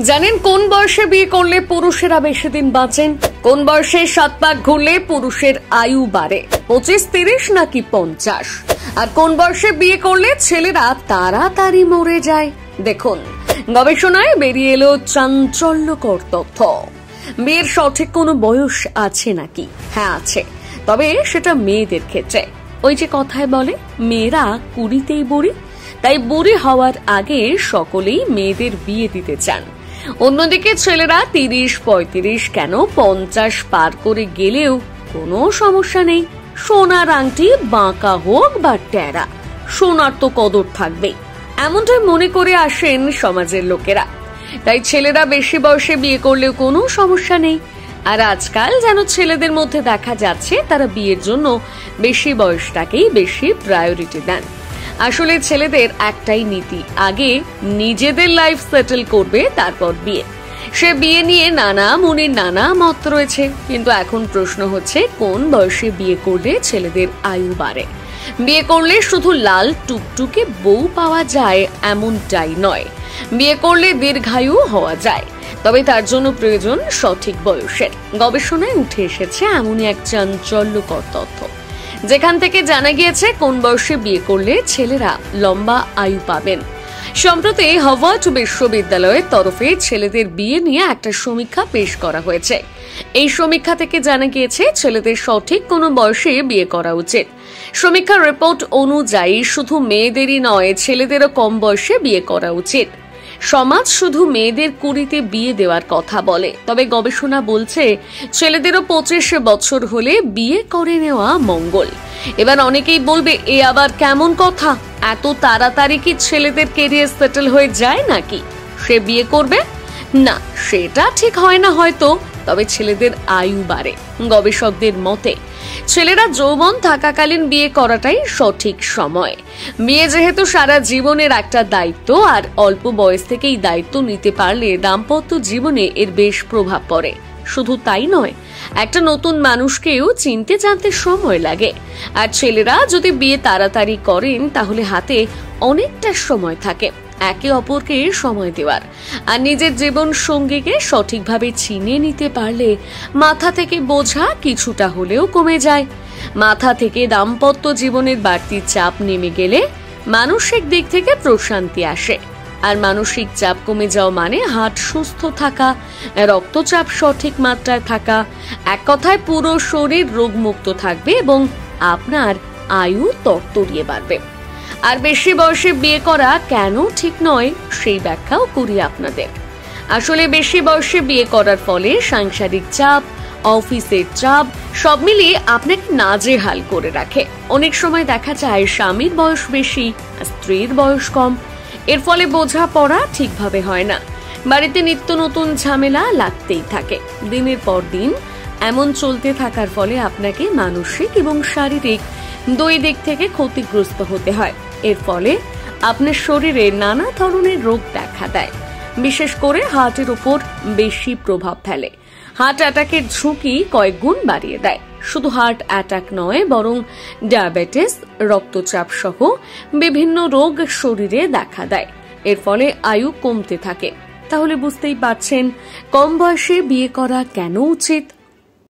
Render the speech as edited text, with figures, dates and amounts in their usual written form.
জানেন কোন বয়সে বিয়ে করলে পুরুষেরা বেশি দিন বাঁচেন? কোন বয়সে 7 পাক ঘুরলে পুরুষের আয়ু বাড়ে? 25-30 নাকি 50? আর কোন বয়সে বিয়ে করলে ছেলেরা তাড়াতাড়ি মরে যায়? দেখুন, গবেষণায় বেরিয়ে এলো চাঞ্চল্যকর তথ্য। বিয়ের সঠিক কোনো বয়স আছে নাকি? হ্যাঁ আছে, তবে সেটা মেয়েদের ক্ষেত্রে। ওই যে কথায় বলে, মেয়েরা 20তেই বুড়ি। তাই বুড়ি হওয়ার আগে সকলেই মেয়েদের বিয়ে দিতে চান। অন্যদিকে ছেলেরা 30-35 কেন 50 পার করে গেলেও কোনো সমস্যা নেই। সোনার আংটি বাঁকা হোক বা টেরা, সোনার তো কদর থাকবে, এমনটাই মনে করে আসেন সমাজের লোকেরা। তাই ছেলেরা বেশি বয়সে বিয়ে করলেও কোনো সমস্যা নেই। আর আজকাল যেন ছেলেদের মধ্যে দেখা যাচ্ছে তারা বিয়ের জন্য বেশি বয়সটাকেই বেশি প্রায়োরিটি দেন। আসলে ছেলেদের একটাই নীতি, আগে নিজেদের লাইফ সেটেল করবে, তারপর বিয়ে। সে বিয়ে নিয়ে নানা মুনির নানা মত রয়েছে, কিন্তু এখন প্রশ্ন হচ্ছে কোন বয়সে বিয়ে করলে ছেলেদের আয়ু বাড়ে। বিয়ে করলে শুধু লাল টুকটুকে বউ পাওয়া যায় এমনটাই নয়, বিয়ে করলে দীর্ঘায়ু হওয়া যায়, তবে তার জন্য প্রয়োজন সঠিক বয়সের। গবেষণায় উঠে এসেছে এমনই এক চাঞ্চল্যকর তথ্য, যেখান থেকে জানা গিয়েছে কোন বয়সে বিয়ে করলে ছেলেরা লম্বা আয়ু পাবেন। সম্প্রতি হার্ভার্ড বিশ্ববিদ্যালয়ের তরফে ছেলেদের বিয়ে নিয়ে একটা সমীক্ষা পেশ করা হয়েছে। এই সমীক্ষা থেকে জানা গিয়েছে ছেলেদের সঠিক কোনো বয়সে বিয়ে করা উচিত। সমীক্ষার রিপোর্ট অনুযায়ী শুধু মেয়েদেরই নয়, ছেলেদেরও কম বয়সে বিয়ে করা উচিত। সমাজ শুধু মেয়েদের 20তে বিয়ে দেওয়ার কথা বলে, তবে গবেষণা বলছে ছেলেদেরও 25 বছর হলে বিয়ে করে নেওয়া মঙ্গল। এবার অনেকেই বলবে, এ আবার কেমন কথা? এত তাড়াতাড়ি কি ছেলেদের ক্যারিয়ার সেটেল হয়ে যায় নাকি? সে বিয়ে করবে না, সেটা ঠিক হয় না হয়তো, তবে ছেলেদের আয়ু বাড়ে। গবেষকদের মতে ছেলেরা যৌবন থাকাকালীন বিয়ে করাটাই সঠিক সময়। বিয়ে যেহেতু সারা জীবনের একটা দায়িত্ব, আর অল্প বয়স থেকেই দায়িত্ব নিতে পারলে দাম্পত্য জীবনে এর বেশ প্রভাব পড়ে। শুধু তাই নয়, একটা নতুন মানুষকেও চিনতে জানতে সময় লাগে। আর ছেলেরা যদি বিয়ে তাড়াতাড়ি করেন তাহলে হাতে অনেকটা সময় থাকে একে অপরকে সময় দেওয়ার। আর নিজের জীবন সঙ্গীকে সঠিকভাবে চিনে নিতে পারলে মাথা থেকে বোঝা কিছুটা হলেও কমে যায়। মাথা থেকে দাম্পত্য জীবনের বাড়তি চাপ নেমে গেলে মানসিক দিক থেকে প্রশান্তি আসে। আর মানসিক চাপ কমে যাওয়া মানে হার্ট সুস্থ থাকা, রক্তচাপ সঠিক মাত্রায় থাকা, এক কথায় পুরো শরীর রোগমুক্ত থাকবে এবং আপনার আয়ু তরতরিয়ে বাড়বে। আর বেশি বয়সে বিয়ে করা কেন ঠিক নয় সেই ব্যাখ্যাও করি আপনাদের। আসলে বেশি বয়সে বিয়ে করার ফলে সাংসারিক চাপ, অফিসের চাপ সব মিলিয়ে আপনাকে নাজেহাল করে রাখে। অনেক সময় দেখা যায় স্বামীর বয়স বেশি, স্ত্রীর বয়স কম। এর ফলে বোঝাপড়া ঠিকভাবে হয় না, বাড়িতে নিত্য নতুন ঝামেলা লাগতেই থাকে। দিনের পর দিন এমন চলতে থাকার ফলে আপনাকে মানসিক এবং শারীরিক দুই দিক থেকে ক্ষতিগ্রস্ত হতে হয়। এর ফলে আপনার শরীরে নানা ধরনের রোগ দেখা দেয়, বিশেষ করে হার্টের উপর বেশি প্রভাব ফেলে। হার্ট অ্যাটাকের ঝুঁকি কয়েক গুণ বাড়িয়ে দেয়। শুধু হার্ট অ্যাটাক নয়, বরং ডায়াবেটিস, রক্তচাপ সহ বিভিন্ন রোগ শরীরে দেখা দেয়। এর ফলে আয়ু কমতে থাকে। তাহলে বুঝতেই পারছেন কম বয়সে বিয়ে করা কেন উচিত।